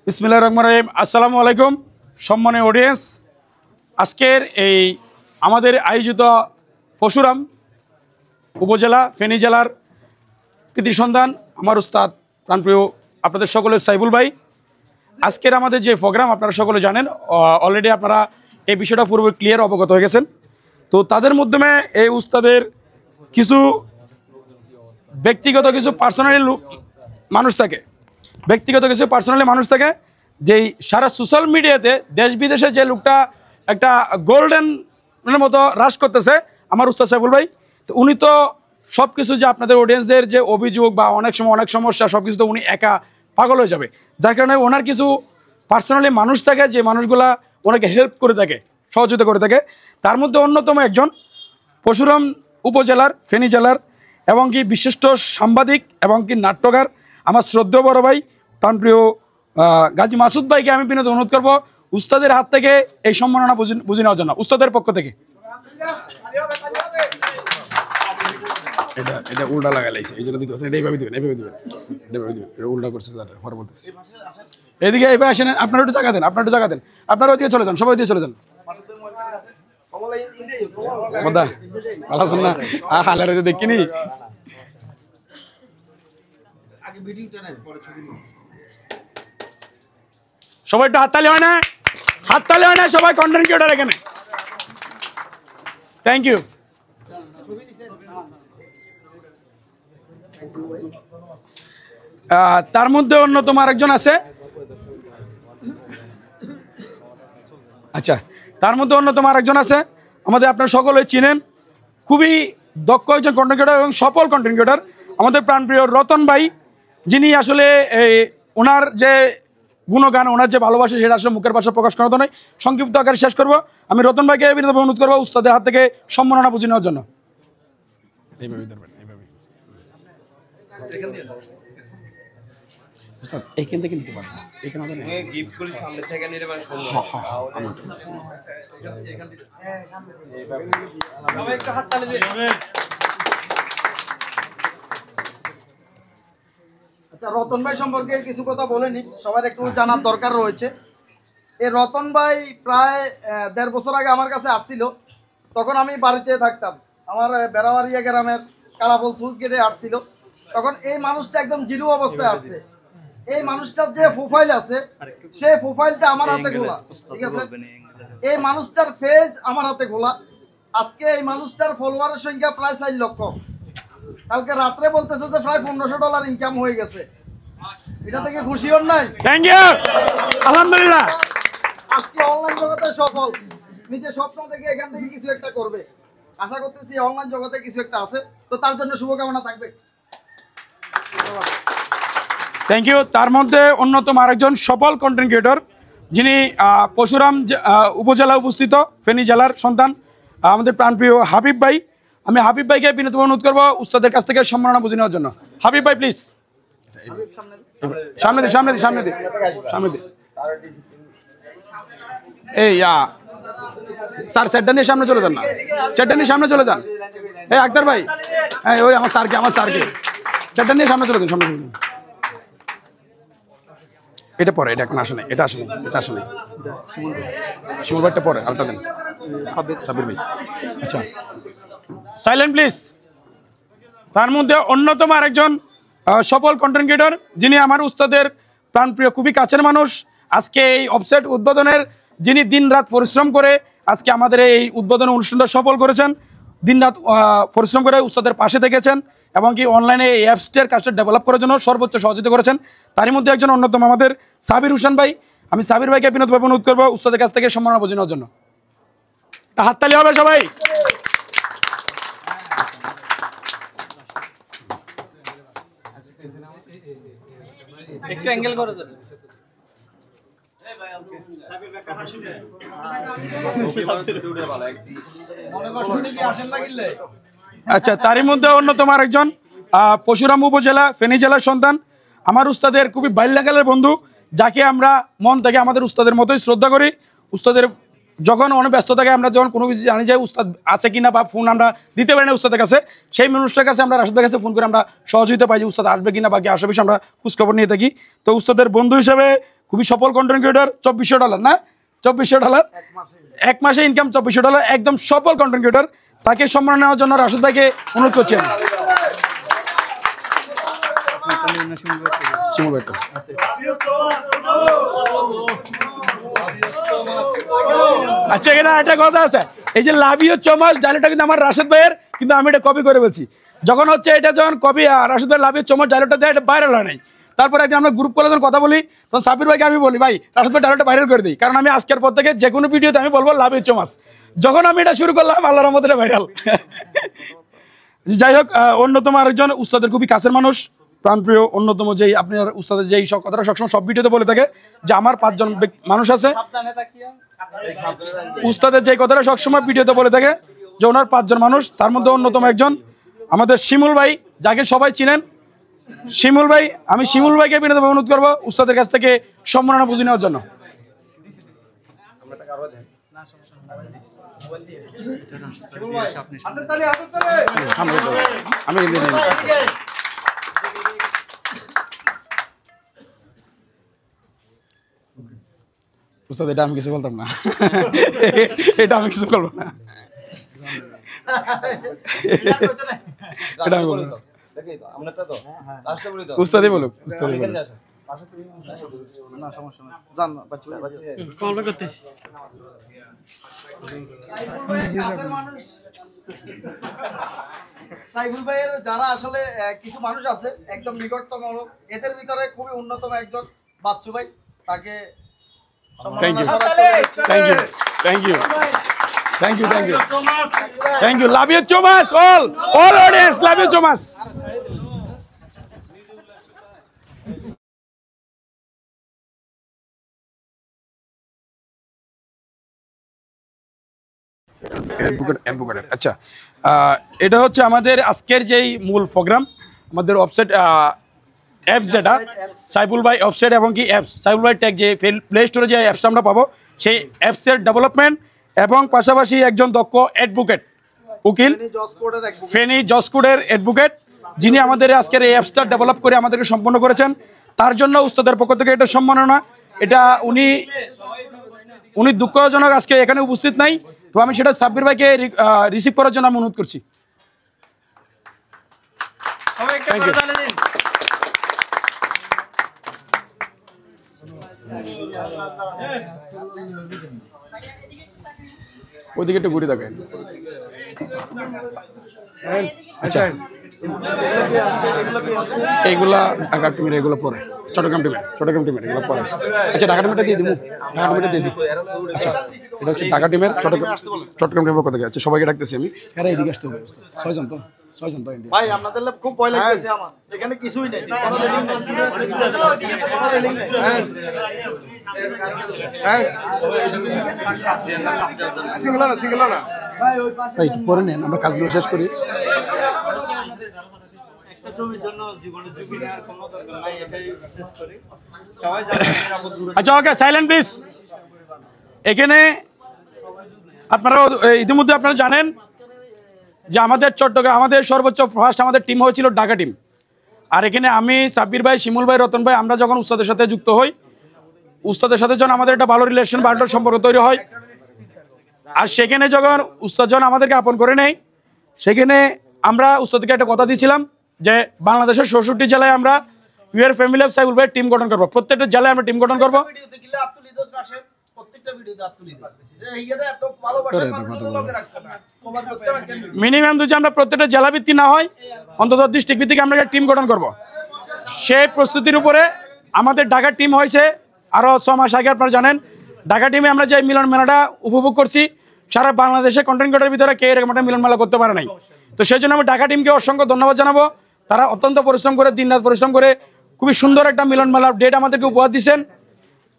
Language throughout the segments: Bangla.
বিসমিল্লাহির রহমানির রহিম। আসসালামু আলাইকুম সম্মানীয় অডিয়েন্স। আজকের এই আমাদের আয়োজিত পরশুরাম উপজেলা ফেনী জেলার কৃতি সন্ধান আমার উস্তাদ প্রাণপ্রিয় আপনাদের সকলের সাইবুল ভাই। আজকের আমাদের যে প্রোগ্রাম আপনারা সকলে জানেন, অলরেডি আপনারা এই বিষয়টা পুরোপুরি ক্লিয়ার অবগত হয়ে গেছেন। তো তাদের মাধ্যমে এই উস্তাদের কিছু ব্যক্তিগত কিছু পার্সোনালি মানুষ থাকে যেই সারা সোশ্যাল মিডিয়াতে দেশ বিদেশে যে লোকটা একটা গোল্ডেনের মতো হ্রাস করতেছে আমার উস্তাদ সাইবুল ভাই। তো উনি তো সব কিছু যে আপনাদের অডিয়েন্সদের যে অভিযোগ বা অনেক সময় অনেক সমস্যা সব কিছু তো উনি একা পাগল হয়ে যাবে, যার কারণে ওনার কিছু পার্সোনালি মানুষ থাকে যে মানুষগুলা ওনাকে হেল্প করে থাকে, সহযোগিতা করে থাকে। তার মধ্যে অন্যতম একজন পরশুরাম উপজেলার ফেনী জেলার এবং কি বিশিষ্ট সাংবাদিক এবং কি নাট্যকার আমার শ্রদ্ধেয় বড় ভাই প্রাণপ্রিয় গাজী মাসুদ ভাইকে আমি বিনোদন অনুরোধ করবো উস্তাদের হাত থেকে এই সম্মাননা বুঝে নেওয়ার জন্য, উস্তাদের পক্ষ থেকে। এটা উল্টা লাগাইছে এই জন্য এইভাবে দিবেন, এটা উল্টা করছে পরে বলতেছি। এদিকে এইভাবে আসেন, আপনারা একটু জায়গা দেন, আপনারা ওইদিকে চলে যান, সবাই ওইদিকে চলে যান। দেখিনি সবাই একটু হাততালি হয় না, সবাই কন্টেন্ট ক্রিয়েটর এখানে। Thank you. তার মধ্যে অন্যতম আরেকজন আছে, আমাদের আপনারা সকলে চিনেন, খুবই দক্ষ একজন কন্টেন্ট ক্রিয়েটর এবং সফল কন্টেন্ট ক্রিয়েটর আমাদের প্রাণপ্রিয় রতন ভাই, যিনি আসলে ওনার যে গুণগান, ওনার যে ভালোবাসা সেটা আসলে মুখের ভাষা প্রকাশ করার নয়, সংক্ষিপ্ত আকারে শেষ করবো। আমি রতন ভাইকে বিনোদন অনুরোধ করবো উস্তাদের হাত থেকে সম্মাননা বুঝে নেওয়ার জন্য। এইখান থেকে নিতে পারবো, আচ্ছা, রতন ভাই সম্পর্কে কিছু কথা বলেনি, সবার একটু জানার দরকার রয়েছে। এই রতন ভাই প্রায় 1.5 বছর আগে আমার কাছে আসছিল, তখন আমি বাড়িতে থাকতাম, আমার বেড়াবাড়িয়া গ্রামের কালাফল সুইচ গেটে আসছিল। তখন এই মানুষটা একদম জিরো অবস্থায় আসছে। এই মানুষটার যে প্রোফাইল আছে সেই প্রোফাইলটা আমার হাতে খোলা, ঠিক আছে? এই মানুষটার ফেজ আমার হাতে খোলা। আজকে এই মানুষটার ফলোয়ারের সংখ্যা প্রায় 4 লক্ষ। কালকে রাত্রে বলতেছে যে প্রায় $1500 ইনকাম হয়ে গেছে। এটা থেকে খুশি হন নাই? থ্যাংক ইউ, আলহামদুলিল্লাহ। আজকে অনলাইন জগতে সফল, নিজে স্বপ্ন থেকে এখান থেকে কিছু একটা করবে। আশা করতেছি অনলাইন জগতে কিছু একটা আছে, তো তার জন্য শুভকামনা থাকবে। Thank you. তার মধ্যে অন্যতম আরেকজন সফল কন্টেন্ট ক্রিয়েটর, যিনি পরশুরাম উপজেলা অবস্থিত ফেনী জেলার সন্তান আমাদের প্রাণপ্রিয় হাবিব ভাই। আমি হাবিব ভাইকে বিনোদন অনুরোধ করবো উস্তাদের কাছ থেকে সম্মাননা বুঝে নেওয়ার জন্য। হাবিব ভাই প্লিজ সামনে দি। এই স্যার সেটটা নিয়ে সামনে চলে যান না, সামনে চলে যান। এই আক্তার ভাই, ওই আমার স্যারকে সেটটা নিয়ে সামনে চলে যান, এটা পরে, এটা এখন আসে নাই, এটা আসে নাই। শিমুল ভাইটা পরে, আলটা দেন সাবির ভাই। আচ্ছা সাইলেন্ট প্লিজ। তার মধ্যে অন্যতম আরেকজন সফল কন্টেন্ট ক্রিয়েটর, যিনি আমার উস্তাদের প্রাণপ্রিয় খুবই কাছের মানুষ। আজকে এই ওয়েবসাইট উদ্বোধনের যিনি দিনরাত পরিশ্রম করে আজকে আমাদের এই উদ্বোধন অনুষ্ঠানটা সফল করেছেন, দিনরাত পরিশ্রম করে উস্তাদের পাশে থেকেছেন এবং কি অনলাইনে এই অ্যাপসটার কাজটা ডেভেলপ করার জন্য সর্বোচ্চ সহযোগিতা করেছেন। তারই মধ্যে একজন অন্যতম আমাদের সাবির হোসেন ভাই। আমি সাবির ভাইকে বিনোদন অনুরোধ করবো উস্তাদের কাছ থেকে সম্মাননা বুঝে নেওয়ার জন্য। হাততালি হবে সবাই। একটু অ্যাঙ্গেল করে দেন। আচ্ছা, তারই মধ্যে অন্যতম আরেকজন পরশুরাম উপজেলা ফেনী জেলার সন্তান, আমার উস্তাদের খুবই বাল্যকালের বন্ধু, যাকে আমরা মন থেকে আমাদের উস্তাদের মতোই শ্রদ্ধা করি। উস্তাদের যখন অনেক ব্যস্ত থাকে, আমরা যখন কোনো কিছু জানি যে উস্তাদ আছে কিনা বা ফোন আমরা দিতে পারি না উস্তাদের কাছে, সেই মানুষটার কাছে আমরা রাশেদের কাছে ফোন করে আমরা সহযোগিতা পাই যে উস্তাদ আসবে কিনা বা কি আসবে, আমরা খোঁজখবর নিয়ে থাকি। তো উস্তাদের বন্ধু হিসেবে খুবই সফল কন্টেন্ট ক্রিয়েটর, $2400 না, $2400 এক মাসে ইনকাম, $2400 একদম সফল কন্টেন্ট ক্রিয়েটর। তাকে সম্মান নেওয়ার জন্য রাশেদ ভাইকে অনুরোধ করছি আমি। শিমুল ভাই আচ্ছা, এখানে একটা কথা আছে, এই যে লাভ ইউ সো মাচ ডায়লগটা কিন্তু আমার রাশেদ ভাইয়ের, কিন্তু আমি এটা কপি করে বলছি। যখন হচ্ছে এটা যখন কপি রাশেদ ভাই লাভ ইউ সো মাচ ডায়লগটা দেয়, এটা ভাইরাল হয় নাই। তারপরে একদিন আমরা গ্রুপ করে যখন কথা বলি, তখন সাব্বির ভাইকে আমি বলি, ভাই রাশেদ ভাই ডায়লগটা ভাইরাল করে দিই, কারণ আমি আজকের পর থেকে যে কোনো ভিডিওতে আমি বলবো লাভ ইউ সো মাচ। যখন আমি এটা শুরু করলাম, আল্লাহর রহমতে এটা ভাইরাল। যাই হোক, অন্যতম আরেকজন উস্তাদের খুবই কাছের মানুষ, প্রাণপ্রিয়, অন্যতম যেই আপনার উস্তাদের যেই কথাটা সবসময় সব ভিডিওতে বলে থাকে যে আমার 5 জন মানুষ আছে, উস্তাদের যেই কথাটা সবসময় ভিডিওতে বলে থাকে যে ওনার 5 জন মানুষ, তার মধ্যে অন্যতম একজন আমাদের শিমুল ভাই, যাকে সবাই চিনেন। শিমুল ভাই, আমি শিমুল ভাইকে বিনোদন অনুরোধ করবো উস্তাদের কাছ থেকে সম্মাননা বুঝে নেওয়ার জন্য। আমি উস্তাদ, এটা আমি কিছু বলতাম না, এটা আমি কিছু বলবো না, এটা আমি বলবো না। উস্তাদই বলুক, উস্তাদই বলুক। সাইফুল ভাইয়ের যারা আসলে কিছু মানুষ আছে একদম নিকটতম লোক, এদের ভিতরে খুবই অন্যতম একজন বাচ্চু ভাই, তাকে thank you, thank you, thank you, thank you, thank you, thank you, love you so much, all audience, love you so much. আচ্ছা, এটা হচ্ছে আমাদের আজকের যেই মূল প্রোগ্রাম, আমাদের ওয়েবসাইট অ্যাপস, যেটা সাইফুল ভাই ওয়েবসাইট এবং কি অ্যাপস, সাইফুল ভাই ট্যাগ যে প্লে স্টোরে যে অ্যাপসটা আমরা পাবো, সেই অ্যাপসের ডেভেলপমেন্ট এবং পাশাপাশি একজন দক্ষ অ্যাডভোকেট, উকিল ফেনী জসকোডের অ্যাডভোকেট, যিনি আমাদের আজকের এই অ্যাপসটা ডেভেলপ করে আমাদেরকে সম্পন্ন করেছেন, তার জন্য উস্তাদের পক্ষ থেকে এটা সম্মাননা। এটা উনি দুঃখজনক আজকে এখানে উপস্থিত নাই, তো আমি সেটা সাব্বির ভাইকে রিসিভ করার জন্য আমি অনুরোধ করছি। Thank you. ওইদিকে একটু ঘুরে থাকেন। আচ্ছা, এইগুলা ঢাকা টিমের, এগুলো পরে চট্টগ্রাম টিমের এগুলো পরে। আচ্ছা, ঢাকা টিমেরটা দিয়ে দিব, ঢাকা টিমেরটা দিয়ে দিই। আচ্ছা, এটা হচ্ছে ঢাকা টিমের, চট্টগ্রাম টিমের পক্ষ থেকে। আচ্ছা, সবাইকে ডাকতেছি আমি। এরা এদিকে আসতে হবে, 6 জন তো ভাই, আপনাদের খুব ভয় লাগতেছে আমার, এখানে কিছুই নেই, ভাই পরে নেন, আমরা কাজগুলো শেষ করি। আচ্ছা, ওকে, সাইলেন্ট প্লিজ। এখানে আপনারা ইতিমধ্যে আপনারা জানেন যে আমাদের চট্টগ্রাম, আমাদের সর্বোচ্চ ফার্স্ট আমাদের টিম হয়েছিল ঢাকা টিম। আর এখানে আমি, সাব্বির ভাই, শিমুল ভাই, রতন ভাই, আমরা যখন উস্তাদের সাথে যুক্ত হই, উস্তাদের সাথে যখন আমাদের একটা ভালো রিলেশন, ভালো সম্পর্ক তৈরি হয়, আর সেখানে যখন উস্তাদ যখন আমাদেরকে আপন করে নেয়, সেখানে আমরা উস্তাদকে একটা কথা দিয়েছিলাম যে বাংলাদেশের 64 জেলায় আমরা ইউর ফ্যামিলি অফ সাইফুল ভাই টিম গঠন করবো, প্রত্যেকটা জেলায় আমরা টিম গঠন করবো। মিনিমাম যদি আমরা প্রত্যেকটা জেলা ভিত্তি না হয়, অন্তত ডিস্ট্রিক্ট ভিত্তিক আমরা একটা টিম গঠন করব। সেই প্রস্তুতির উপরে আমাদের ঢাকার টিম হয়েছে আরও 6 মাস আগে। আপনারা জানেন ঢাকা টিমে আমরা যে মিলন মেলাটা উপভোগ করছি, সারা বাংলাদেশে কন্টেন্ট ক্রিয়েটরের ভিতরে কে এরকম একটা মিলন মেলা করতে পারে নাই। তো সেই জন্য আমি ঢাকা টিমকে অসংখ্য ধন্যবাদ জানাবো। তারা অত্যন্ত পরিশ্রম করে, দিনরাত পরিশ্রম করে খুবই সুন্দর একটা মিলন মেলার ডেট আমাদেরকে উপহার দিচ্ছেন।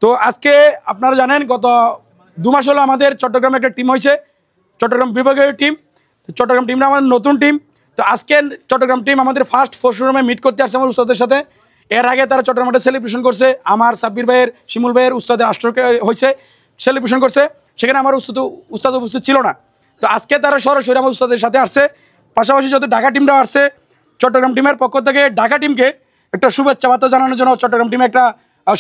তো আজকে আপনারা জানেন গত 2 মাস হলো আমাদের চট্টগ্রামে একটা টিম হয়েছে, চট্টগ্রাম বিভাগের টিম। চট্টগ্রাম টিমটা আমাদের নতুন টিম। তো আজকে চট্টগ্রাম টিম আমাদের ফার্স্ট ফোরামে মিট করতে আসছে আমার উস্তাদের সাথে। এর আগে তারা চট্টগ্রামে সেলিব্রেশন করছে, আমার সাব্বির ভাইয়ের, শিমুল ভাইয়ের উস্তাদের আষ্টকে হয়েছে, সেলিব্রেশন করছে, সেখানে আমার উস্তাদ উপস্থিত ছিল না। তো আজকে তারা সরাসরি আমার উস্তাদের সাথে আসছে। পাশাপাশি যত ঢাকা টিমটাও আসছে, চট্টগ্রাম টিমের পক্ষ থেকে ঢাকা টিমকে একটা শুভেচ্ছা বার্তা জানানোর জন্য চট্টগ্রাম টিমে একটা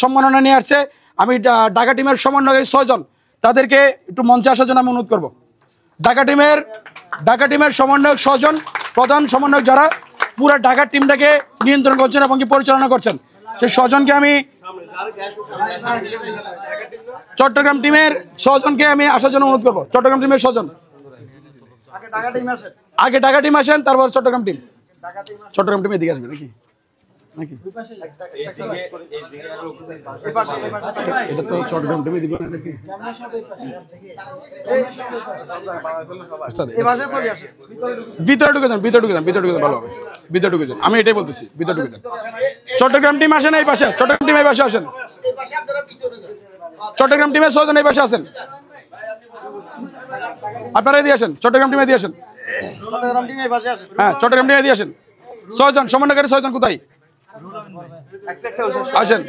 সম্মাননা নিয়ে আসছে। আমি ঢাকা টিমের সমন্বয়ক 6 জন, তাদেরকে একটু মঞ্চে আসার জন্য আমি অনুরোধ করবো। ঢাকা টিমের সমন্বয়ক 6 জন, প্রধান সমন্বয়ক যারা পুরো ঢাকা টিমটাকে নিয়ন্ত্রণ করছেন এবং কি পরিচালনা করছেন, সেই 6 জনকে আমি, চট্টগ্রাম টিমের 6 জনকে আমি আসার জন্য অনুরোধ করবো। চট্টগ্রাম টিমের 6 জন আগে ঢাকা টিম আসেন, তারপর চট্টগ্রাম টিম। চট্টগ্রাম টিম এদিকে আসবে নাকি? এটা তো চট্টগ্রাম টিমে দিবে নাকি? ভিতরে ঢুকে যান, ভালো হবে। ভিতরে ঢুকে যান, আমি এটাই বলতেছি, ভিতরে ঢুকে যান। চট্টগ্রাম টিম আসেন এই পাশে, চট্টগ্রাম টিম এই পাশে আসেন। চট্টগ্রাম টিমের 6 জন এই পাশে আসেন। আপনারা এদিকে আসেন, চট্টগ্রাম টিমে দিয়ে আসেন। হ্যাঁ, চট্টগ্রাম টিমে দিয়ে আসেন। 6 জন সমন্বয়কারী, 6 জন কোথায় আসেন?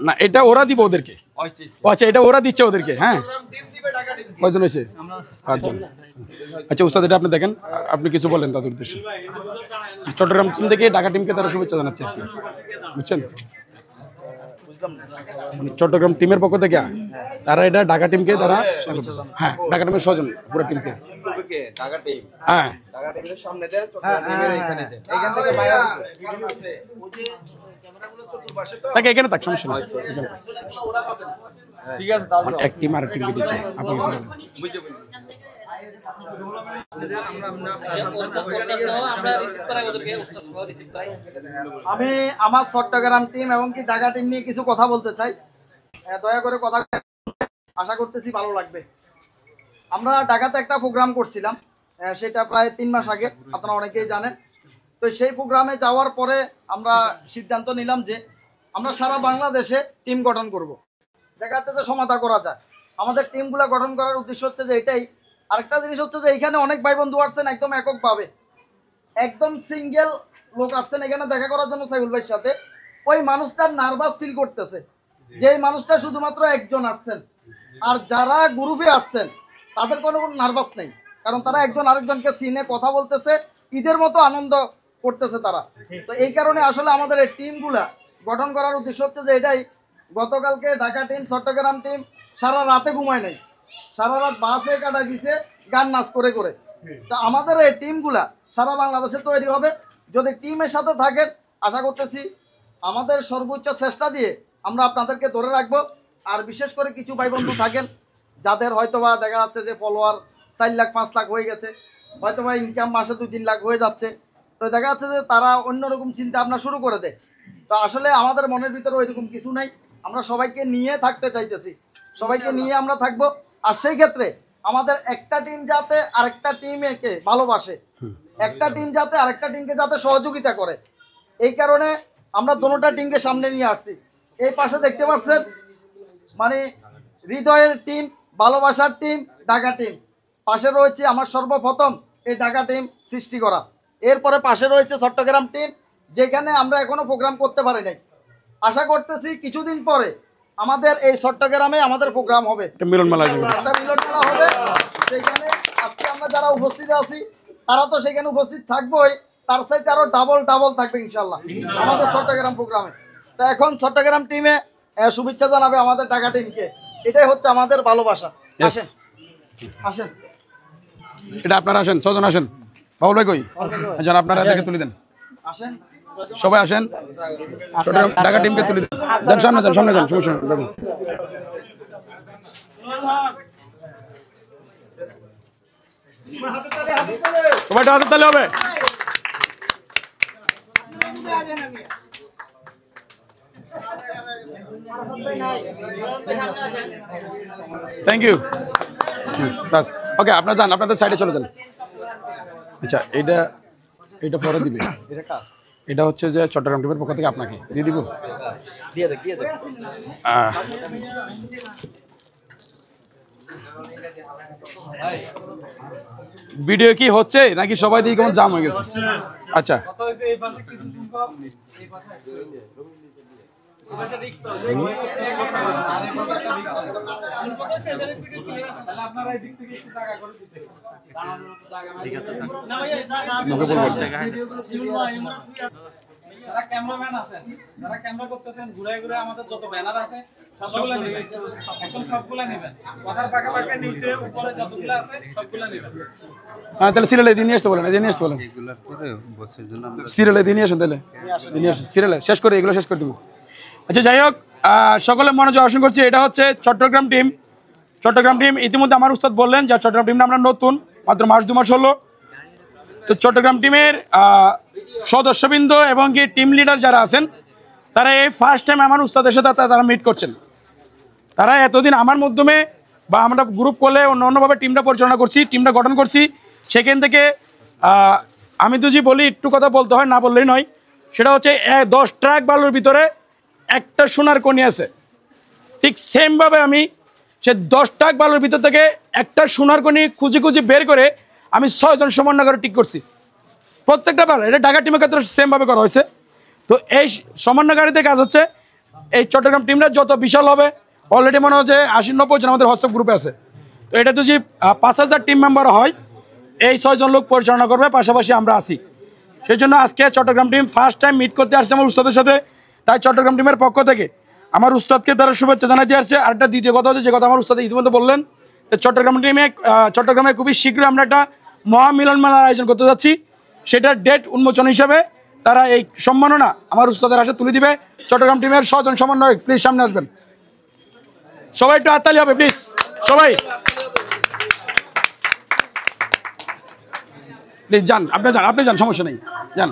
না, এটা ওরা দিব ওদেরকে। আচ্ছা, এটা ওরা দিচ্ছে ওদেরকে। হ্যাঁ, কয়জন হয়েছে? 8 জন। আচ্ছা উস্তাদ, এটা আপনি দেখেন, আপনি কিছু বলেন তাদের উদ্দেশ্যে। চট্টগ্রাম টিম থেকে ঢাকা টিমকে তারা শুভেচ্ছা জানাচ্ছে আর কি, বুঝছেন? চট্টগ্রাম টিমের পক্ষ থেকে তারা এটা ঢাকা টিমকে তারা, হ্যাঁ ঢাকা টিমের 6 জন পুরো টিমকে। হ্যাঁ, তাকে এখানে থাক, সমস্যা নেই। ঠিক আছে, এক টিম আর টিমকে দিচ্ছে। আপনি কিছু বলেন। আমি আমার চট্টগ্রাম টিম এবং কি ঢাকা টিম নিয়ে কিছু কথা বলতে চাই। দয়া করে কথা, আশা করতেছি ভালো লাগবে। আমরা ঢাকাতে একটা প্রোগ্রাম করছিলাম, সেটা প্রায় 3 মাস আগে, আপনারা অনেকেই জানেন। তো সেই প্রোগ্রামে যাওয়ার পরে আমরা সিদ্ধান্ত নিলাম যে আমরা সারা বাংলাদেশে টিম গঠন করব। দেখা যাচ্ছে যে সমাধা করা যায়। আমাদের টিমগুলো গঠন করার উদ্দেশ্য হচ্ছে যে এটাই। আরেকটা জিনিস হচ্ছে যে এইখানে অনেক ভাই বন্ধু আসছেন একদম এককভাবে, একদম সিঙ্গেল লোক আসছেন এখানে দেখা করার জন্য সাইফুল ভাইয়ের সাথে। ওই মানুষটা নার্ভাস ফিল করতেছে যে এই মানুষটা শুধুমাত্র একজন আসছেন। আর যারা গ্রুপে আসছেন তাদের কোনো নার্ভাস নেই, কারণ তারা একজন আরেকজনকে চিনে কথা বলতেছে, ঈদের মতো আনন্দ করতেছে তারা। তো এই কারণে আসলে আমাদের এই টিমগুলা গঠন করার উদ্দেশ্য হচ্ছে যে এটাই। গতকালকে ঢাকা টিম, চট্টগ্রাম টিম সারা রাতে ঘুমায় নাই, সারা রাত বাসে কাটা দিছে গান নাচ করে করে। তো আমাদের এই টিমগুলা সারা বাংলাদেশে তৈরি হবে। যদি টিমের সাথে থাকেন, আশা করতেছি আমাদের সর্বোচ্চ চেষ্টা দিয়ে আমরা আপনাদেরকে ধরে রাখবো। আর বিশেষ করে কিছু ভাই বন্ধু থাকেন যাদের হয়তোবা দেখা যাচ্ছে যে ফলোয়ার 4 লাখ 5 লাখ হয়ে গেছে, হয়তোবা ইনকাম মাসে 2-3 লাখ হয়ে যাচ্ছে। তো দেখা যাচ্ছে যে তারা অন্যরকম চিন্তা ভাবনা শুরু করে দেয়। তো আসলে আমাদের মনের ভিতরে ওইরকম কিছু নাই। আমরা সবাইকে নিয়ে থাকতে চাইতেছি, সবাইকে নিয়ে আমরা থাকবো। আর সেই ক্ষেত্রে আমাদের একটা টিম যাতে আরেকটা টিমকে ভালোবাসে, একটা টিম যাতে আরেকটা টিমকে যাতে সহযোগিতা করে, এই কারণে আমরা দোনোটা টিমকে সামনে নিয়ে আসছি। এই পাশে দেখতে পাচ্ছেন মানে হৃদয়ের টিম, ভালোবাসার টিম, ঢাকা টিম। পাশে রয়েছে আমার সর্বপ্রথম এই ঢাকা টিম সৃষ্টি করা। এরপরে পাশে রয়েছে চট্টগ্রাম টিম, যেখানে আমরা এখনো প্রোগ্রাম করতে পারি নাই। আশা করতেছি কিছুদিন পরে আমাদের এই চট্টগ্রামে আমাদের প্রোগ্রাম হবে, মিলনমেলা হবে। সেখানে আজকে আমরা যারা উপস্থিত আছি তারা তো সেখানে উপস্থিত থাকবোই, তার সাথে আরো ডাবল থাকবে ইনশাল্লাহ আমাদের চট্টগ্রাম প্রোগ্রামে। তো এখন চট্টগ্রাম টিমে শুভেচ্ছা জানাবে আমাদের ঢাকা টিমকে, এটাই হচ্ছে আমাদের ভালোবাসা। আসেন আসেন, এটা আপনারা আসেন, 6 জন আসেন। বাবুল ভাই কই? আচ্ছা, আপনারা এটাকে তুলে দেন, আসেন সবাই আসেন। চট্টগ্রাম ঢাকা টিমকে তুলে দেন, যান সামনে যান, সামনে যান, সমস্যা নেই। দেখুন সবাইটা হাতে তালে হবে। Thank you. বাস, ওকে, আপনারা যান, আপনাদের সাইডে চলে যান। আচ্ছা, এটা পরে দিবে। এটা হচ্ছে যে চট্টগ্রাম টিমের পক্ষ থেকে আপনাকে দিয়ে দিব। ভিডিও কি হচ্ছে নাকি সবাই দিয়ে কেমন জাম হয়ে গেছে? আচ্ছা, যারা ক্যামেরাম্যান আছেন, যারা ক্যামেরা করতেছেন, ঘুরে ঘুরে আমাদের যত ব্যানার আছে সবগুলা নেবেন, একদম সবগুলা নেবেন। কথার পাকা পাকা নিচে উপরে যতগুলো আছে সবগুলা নেবেন। হ্যাঁ তাহলে সিরিয়ালে দিয়ে নিয়ে আসতে বলেন, দিয়ে নিয়ে আসতে বলেন। সিরিয়ালে দিয়ে নিয়ে আসুন, তাহলে দিয়ে নিয়ে আসুন সিরিয়ালে শেষ করে, এগুলো শেষ করে দেবো। আচ্ছা যাই হোক, সকলে মনোযোগ আকর্ষণ করছি। এটা হচ্ছে চট্টগ্রাম টিম। চট্টগ্রাম টিম ইতিমধ্যে আমার উস্তাদ বললেন যে চট্টগ্রাম টিমটা আমরা নতুন, মাত্র মাস 2 মাস হলো। তো চট্টগ্রাম টিমের সদস্যবৃন্দ এবং কি টিম লিডার যারা আছেন, তারা এই ফার্স্ট টাইম আমার উস্তাদের সাথে তারা মিট করছেন। তারা এতদিন আমার মাধ্যমে বা আমরা গ্রুপ করলে অন্যভাবে টিমটা পরিচালনা করছি, টিমটা গঠন করছি। সেখান থেকে আমি তো যে বলি একটু কথা বলতে হয়, না বললেই নয়। সেটা হচ্ছে 10 ট্রাক বালুর ভিতরে একটা সোনার কণি আছে। ঠিক সেমভাবে আমি সে 10 ট্রাক বালুর ভিতর থেকে একটা সোনার কণি খুঁজে খুঁজে বের করে আমি 6 জন সমন্বয় করে ঠিক করছি প্রত্যেকটা বার। এটা ঢাকা টিমের ক্ষেত্রে সেমভাবে করা হয়েছে। তো এই সমন্বয়কারীদের কাজ হচ্ছে এই চট্টগ্রাম টিমটা যত বিশাল হবে, অলরেডি মনে হচ্ছে 80-90 জন আমাদের হোয়াটসঅ্যাপ গ্রুপে আছে। তো এটা তো যে 5000 টিম মেম্বার হয়, এই 6 জন লোক পরিচালনা করবে, পাশাপাশি আমরা আছি। সেই জন্য আজকে Chittagong team first time meet করতে আসছে আমার উস্তাদের সাথে। তাই চট্টগ্রাম টিমের পক্ষ থেকে আমার উস্তাদকে তারা শুভেচ্ছা জানাতে আসছে। আরেকটা দ্বিতীয় কথা হচ্ছে, যে কথা আমার উস্তাদ ইতিমধ্যে বললেন, যে চট্টগ্রামে খুবই শীঘ্রই আমরা একটা মহামিলন মেলার আয়োজন করতে যাচ্ছি। সেটার ডেট উন্মোচন হিসাবে তারা এই সম্মাননা আমার উস্তাদের হাতে তুলে দিবে। চট্টগ্রাম টিমের 6 জন সমন্বয়ক প্লিজ সামনে আসবেন। সবাই একটু হাততালি হবে প্লিজ, সবাই প্লিজ যান, আপনি যান, সমস্যা নেই, যান।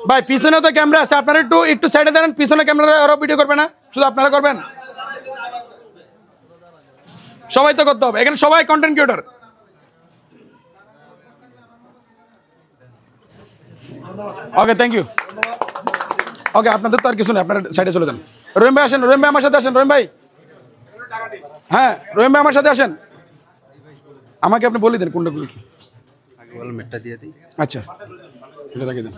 ভাই পিছনে তো ক্যামেরা আছে, আপনারা একটু সাইডে দাঁড়ান। পিছনে ক্যামেরা আরো ভিডিও করবে না, শুধু আপনারা করবেন? সবাই তো করতে হবে, এখানে সবাই content creator. Okay, thank you. Okay, আপনাদের তো আর কিছু নেই, আপনারা সাইডে চলে যান। রহিম ভাই আসেন, রহিম ভাই আমার সাথে আসেন, রহিম ভাই। হ্যাঁ রহিম ভাই আমার সাথে আসেন। আমাকে আপনি বলে দেন কোনটা গুলো কি। আচ্ছা, এটা রেখে দেন।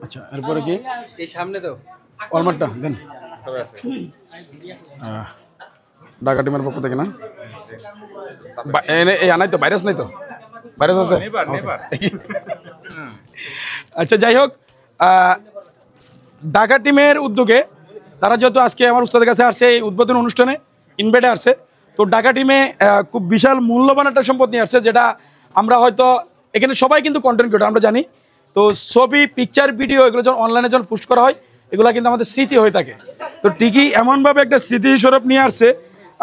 আচ্ছা, এরপরে কি এই সামনে দাও, অলমারটা দেন। ঢাকা টিমের পক্ষ থেকে না, এই আনাই তো ভাইরাস নাই তো, ভাইরাস আছে। আচ্ছা যাই হোক, ঢাকা টিমের উদ্যোগে তারা যেহেতু আজকে আমার উস্তাদের কাছে আসছে এই উদ্বোধন অনুষ্ঠানে ইনভাইটে আসছে, তো ঢাকা টিমে খুব বিশাল মূল্যবান একটা সম্পদ নিয়ে আসছে, যেটা আমরা হয়তো এখানে সবাই কিন্তু কন্টেন্ট ক্রিয়েটর আমরা জানি। তো ছবি, পিকচার, ভিডিও এগুলো যখন অনলাইনে যখন পোস্ট করা হয়, এগুলো কিন্তু আমাদের স্মৃতি হয়ে থাকে। তো ঠিকই এমনভাবে একটা স্মৃতিস্বরূপ নিয়ে আসছে,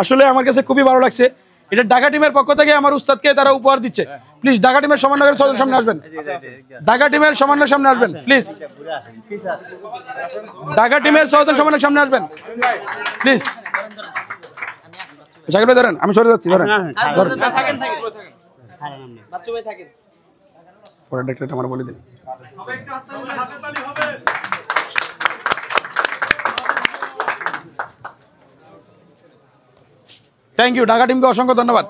আসলে আমার কাছে খুবই ভালো লাগছে। এটা ঢাকা টিমের পক্ষ থেকে আমার উস্তাদকে তারা উপহার দিচ্ছে। প্লিজ ঢাকা টিমের সমন্বয়ের 6 জন সামনে আসবেন, ঢাকা টিমের সমন্বয়ের সামনে আসবেন প্লিজ, ঢাকা টিমের 6 জন সমন্বয়ের সামনে আসবেন প্লিজ। শাকিল ভাই ধরেন, আমি সরে যাচ্ছি, ধরেন পরে ডাক্তারটা আমার বলে দিন। থ্যাংক ইউ, ঢাকা টিমকে অসংখ্য ধন্যবাদ,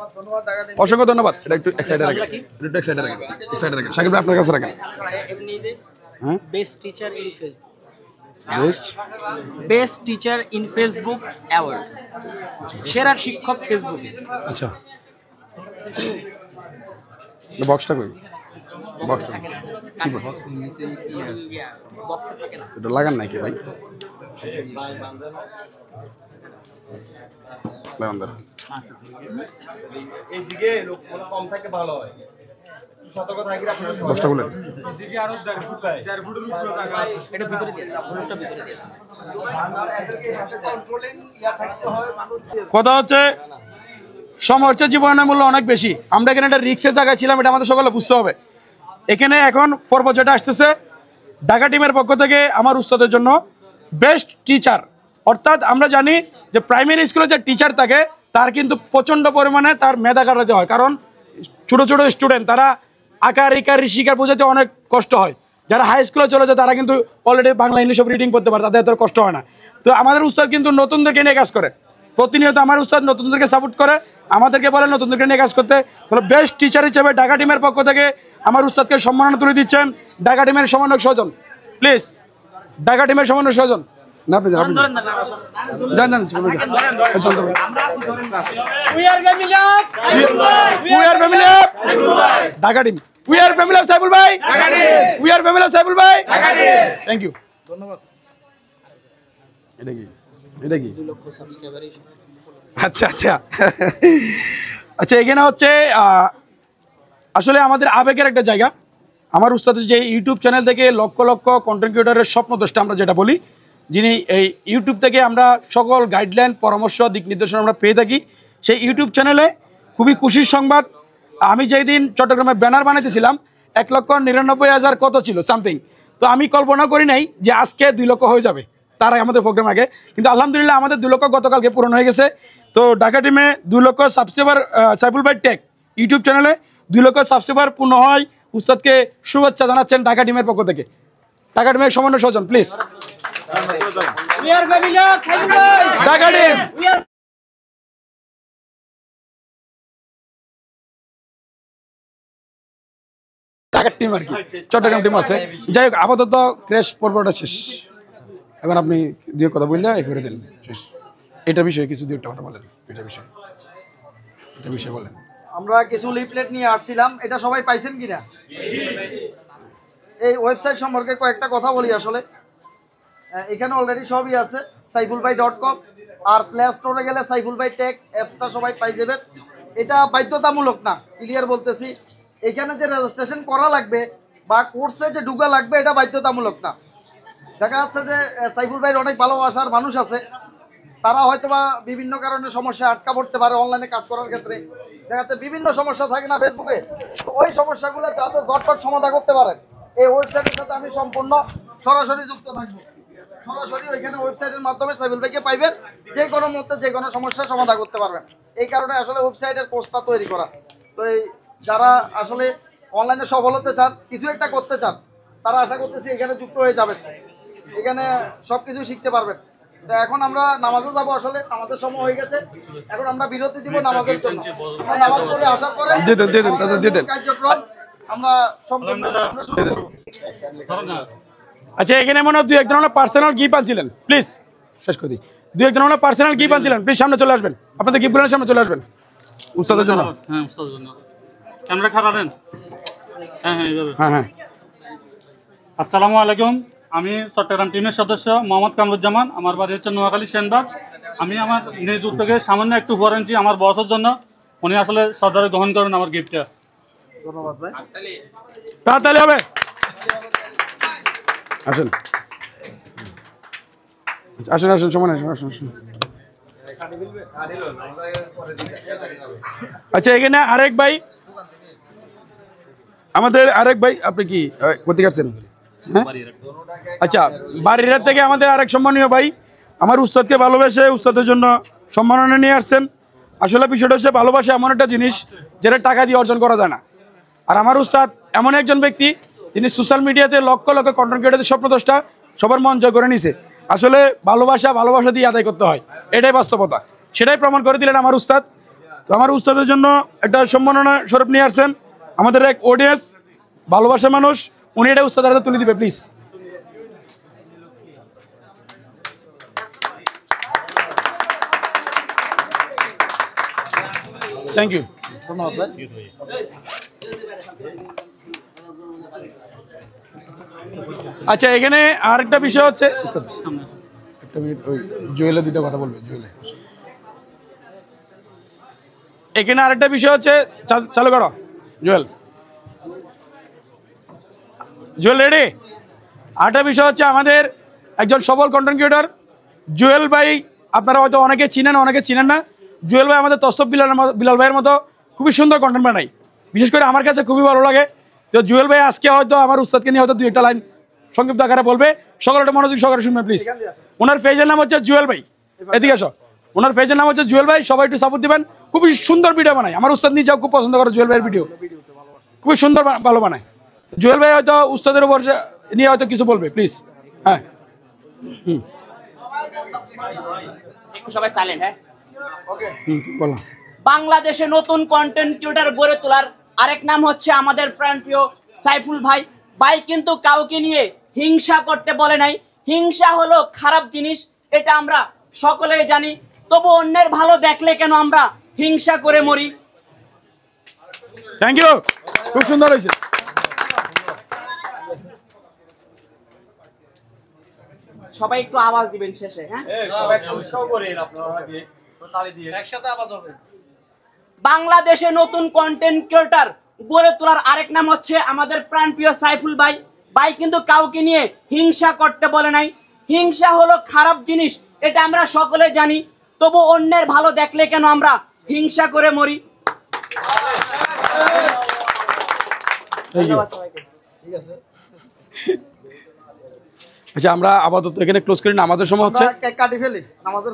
অসংখ্য ধন্যবাদ। এটা একটু এক্সাইটেড রাখেন, একটু এক্সাইটেড রাখেন, এক্সাইটেড রাখেন। শাকিল ভাই আপনার কাছে রাখেন। হ্যাঁ, best teacher in Facebook, best best teacher in Facebook award, সেরা শিক্ষক ফেসবুকে। আচ্ছা, বক্সটা কই? বক্সটা কি বক্স? বক্সে থাকে না। এটা লাগান নাকি ভাই? লাগান। এইদিকে লোক কম থাকে ভালো হয়, সতর্ক থাকি আপনারা। বক্সটা বলেন। এদিকে আরো 1.5 ফুট ভাই, 1.5 ফুটের উপরে টাকা। এটা ভিতরে দিয়ে দাও, পুরোটা ভিতরে দিয়ে দাও। কথা হচ্ছে সময় হচ্ছে জীবনের মূল্য অনেক বেশি। আমরা এখানে একটা রিক্সের জায়গায় ছিলাম, এটা আমাদের সকলে বুঝতে হবে। এখানে এখন পর্ব যেটা আসতেছে, ঢাকা টিমের পক্ষ থেকে আমার উস্তাদের জন্য বেস্ট টিচার, অর্থাৎ আমরা জানি যে প্রাইমারি স্কুলে যে টিচার থাকে তার কিন্তু প্রচণ্ড পরিমাণে তার মেধা কাটাতে হয়, কারণ ছোটো ছোটো স্টুডেন্ট তারা আকার ইকার শিকার বোঝাতে অনেক কষ্ট হয়। যারা হাই স্কুলে চলে যায় তারা কিন্তু অলরেডি বাংলা ইংলিশ সব রিডিং করতে পারে, তাদের এত কষ্ট হয় না। তো আমাদের উস্তাদ কিন্তু নতুনদেরকে নিয়ে কাজ করে, প্রতিনিয়ত আমার উস্তাদ নতুনদেরকে সাপোর্ট করে, আমাদেরকে বলে নতুনদেরকে নিয়ে কাজ করতে। তাহলে বেস্ট টিচার হিসেবে ঢাকা টিমের পক্ষ থেকে আমার উস্তাদকে সম্মাননা তুলে দিচ্ছেন ঢাকা টিমের সমন্বয়ক 6 জন। প্লিজ ঢাকা টিমের সমন্বয়ক 6 জন না আপনি যান, ধরেন না যান যান চলো যান। চলো we are family of We are family of Dhaka team. We are family of Saiful ভাই। We are family of Saiful ভাই। Thank you. ধন্যবাদ। এটা কি? এটা কি? 2 লক্ষ সাবস্ক্রাইবার। আচ্ছা আচ্ছা আচ্ছা, এখানে হচ্ছে আসলে আমাদের আবেগের একটা জায়গা। আমার উস্তাদের যে ইউটিউব চ্যানেল থেকে লক্ষ লক্ষ কন্টেন্ট ক্রিয়েটরের স্বপ্নদ্রষ্টা আমরা যেটা বলি, যিনি এই ইউটিউব থেকে আমরা সকল গাইডলাইন, পরামর্শ, দিক নির্দেশনা আমরা পেয়ে থাকি, সেই ইউটিউব চ্যানেলে খুবই খুশির সংবাদ। আমি যেই দিন চট্টগ্রামে ব্যানার বানাইতেছিলাম 1,99,000 কত ছিল সামথিং, তো আমি কল্পনা করি নাই যে আজকে 2 লক্ষ হয়ে যাবে তার আমাদের প্রোগ্রাম আগে, কিন্তু আলহামদুলিল্লাহ আমাদের 2 লক্ষ গতকালকে পূরণ হয়ে গেছে। তো ঢাকা টিমে 2 লক্ষ সাবস্ক্রাইবার, সাইফুল ভাই টেক ইউটিউব চ্যানেলে 2 লক্ষ সাবস্ক্রাইবার পূর্ণ হয়। উস্তাদকে শুভেচ্ছা জানাচ্ছেন ঢাকা টিমের পক্ষ থেকে। ঢাকা টিমের সমন্বয় সহজন please. We are family of Saiful ভাই। ঢাকা টিম। উই আর ঢাকার টিম আর কি, চট্টগ্রাম টিম আছে। যাই হোক, আপাতত ক্র্যাশ পর্বটা শেষ। এখন আপনি 2 কথা বললে এই করে দেন শেষ। এটা বিষয়ে কিছু 2 কথা বলেন। এটা বিষয়ে বলেন। আমরা কিছু লিফলেট নিয়ে আসছিলাম, এটা সবাই পাইছেন কিনা? এই ওয়েবসাইট সম্পর্কে কয়েকটা কথা বলি। আসলে এখানে অলরেডি সবই আছে, saifulbhai.com, আর প্লে স্টোরে গেলে সাইফুল ভাই টেক অ্যাপসটা সবাই পাই যাবেন। এটা বাধ্যতামূলক না, ক্লিয়ার বলতেছি। এখানে যে রেজিস্ট্রেশন করা লাগবে বা কোর্সে যে ঢুকা লাগবে এটা বাধ্যতামূলক না। দেখা যাচ্ছে যে সাইফুল ভাইয়ের অনেক ভালোবাসার মানুষ আছে, তারা হয়তো বা বিভিন্ন কারণে সমস্যা আটকা পড়তে পারে অনলাইনে কাজ করার ক্ষেত্রে। দেখা যাচ্ছে বিভিন্ন সমস্যা থাকে না ফেসবুকে, তো ওই সমস্যাগুলো যাতে ঝটপট সমাধান করতে পারেন, এই ওয়েবসাইটের সাথে আমি সম্পূর্ণ সরাসরি যুক্ত থাকবো। সরাসরি ওইখানে ওয়েবসাইটের মাধ্যমে সাইফুল ভাইকে পাইবেন, যে কোনো মুহূর্তে যে কোনো সমস্যার সমাধান করতে পারবেন। এই কারণে আসলে ওয়েবসাইটের কোর্সটা তৈরি করা। তো এই যারা আসলে অনলাইনে সফল হতে চান, কিছু একটা করতে চান, তারা আশা করতেছি এখানে যুক্ত হয়ে যাবেন, এখানে সব কিছু শিখতে পারবেন। তো এখন আমরা নামাজে যাবো, আসলে আমাদের সময় হয়ে গেছে, এখন আমরা বিরতি দিব নামাজের জন্য। আমরা নামাজ পড়ে আসার পরে কার্যক্রম আমরা সম্পূর্ণ শুরু করব। আচ্ছা, এখানে মনে হয় 2-1 জন পার্সোনাল গিফট আনছিলেন, প্লিজ শেষ করে দিই। 2-1 জন পার্সোনাল গিফট আনছিলেন, প্লিজ সামনে চলে আসবেন। আপনাদের গিফটগুলোর সামনে চলে আসবেন উস্তাদের জন্য। হ্যাঁ উস্তাদের জন্য ক্যামেরা খারাপ দেন। হ্যাঁ হ্যাঁ এইভাবে। হ্যাঁ। আসসালামু আলাইকুম, আমি চট্টগ্রাম টিমের সদস্য মোহাম্মদ কামরুজ্জামান। আমার বাড়ি হচ্ছে নোয়াখালী সেনবাগ। আমি আমার নিজ উদ্যোগে সামান্য একটু উপহার আনছি আমার বসের জন্য। উনি আসলে সদরে গ্রহণ করেন আমার গিফটটা। ধন্যবাদ ভাই। তাড়াতাড়ি হবে, আসেন আসেন আসেন, সময় আসেন আসেন আসেন। আচ্ছা, এখানে আরেক ভাই, আমাদের আরেক ভাই, আপনি কি কোথায় আসছেন? হ্যাঁ, আচ্ছা, বাড়ির থেকে আমাদের আরেক সম্মানীয় ভাই আমার উস্তাদকে ভালোবেসে উস্তাদের জন্য সম্মাননা নিয়ে আসছেন। আসলে বিষয়টা হচ্ছে ভালোবাসা এমন একটা জিনিস যেটা টাকা দিয়ে অর্জন করা যায় না। আর আমার উস্তাদ এমন একজন ব্যক্তি যিনি সোশ্যাল মিডিয়াতে লক্ষ লক্ষ কন্টেন্ট ক্রিয়েটরদের স্বপ্নদ্রষ্টা, সবার মন জয় করে নিছে। আসলে ভালোবাসা দিয়ে আদায় করতে হয়, এটাই বাস্তবতা। সেটাই প্রমাণ করে দিলেন আমার উস্তাদ। তো আমার উস্তাদের জন্য একটা সম্মাননা স্বরূপ নিয়ে আসছেন আমাদের এক অডিয়েন্স, ভালোবাসার মানুষ, উনি এটা উস্তাদের হাতে তুলে দিবে প্লিজ। থ্যাংক ইউ, ধন্যবাদ ভাই। আচ্ছা, এখানে আরেকটা বিষয় হচ্ছে, একটা মিনিট, ওই জুয়েলের 2টা কথা বলবে। জুয়েলে এখানে আরেকটা বিষয় হচ্ছে, চালু করো জুয়েল। রেডি? আরেকটা বিষয় হচ্ছে আমাদের একজন সফল কন্টেন্ট ক্রিয়েটর জুয়েল ভাই, আপনারা হয়তো অনেকে চিনেন, অনেকে চিনেন না। জুয়েল ভাই আমাদের তসফ বিলাল ভাইয়ের মতো খুবই সুন্দর কন্টেন্ট বানাই, বিশেষ করে আমার কাছে খুবই ভালো লাগে। তো জুয়েল ভাই আজকে হয়তো আমার উস্তাদকে নিয়ে হয়তো 2-1 লাইন সংক্ষিপ্ত আকারে বলবে, সকলটা মনোযোগ সহকারে শুনবেন প্লিজ। ওনার পেজের নাম হচ্ছে জুয়েল ভাই, এদিকে আসো। ওনার পেজের নাম হচ্ছে জুয়েল ভাই, সবাই একটু সাপোর্ট দিবেন। খুবই সুন্দর ভিডিও বানায়, আমার উস্তাদ নিজেও খুব পছন্দ করে জুয়েল ভাইয়ের ভিডিও, খুবই সুন্দর ভালো বানায়। জুয়েল ভাই হয়তো উস্তাদের উপর নিয়ে হয়তো কিছু বলবে প্লিজ। হ্যাঁ, সবাই সাইলেন্ট। হ্যাঁ, বলো। বাংলাদেশে নতুন কন্টেন্ট ক্রিয়েটর গড়ে তোলার আরেক নাম হচ্ছে আমাদের প্রাণপ্রিয় সাইফুল ভাই। ভাই কিন্তু কাউকে নিয়ে হিংসা করতে বলে নাই, হিংসা হলো খারাপ জিনিস, এটা আমরা সকলেই জানি, তবু অন্যের ভালো দেখলে কেন আমরা হিংসা করে মরি। থ্যাংক ইউ, খুব সুন্দর হয়েছে। সবাই একটু আওয়াজ দিবেন শেষে, হ্যাঁ? বাংলাদেশে নতুন কন্টেন্ট ক্রিয়েটর গড়ে তোলার আরেক নাম হচ্ছে আমাদের প্রাণপ্রিয় সাইফুল ভাই। ভাই কিন্তু কাউকে নিয়ে হিংসা করতে বলে নাই। হিংসা হলো খারাপ জিনিস, এটা আমরা সকলে জানি, তবু অন্যের ভালো দেখলে কেন আমরা হিংসা করে মরি। ধন্যবাদ সবাইকে। ঠিক আছে, আচ্ছা আমরা আপাতত এখানে ক্লোজ করি, নামাজের সময় হচ্ছে। আমরা কেক কাটি ফেলি নামাজের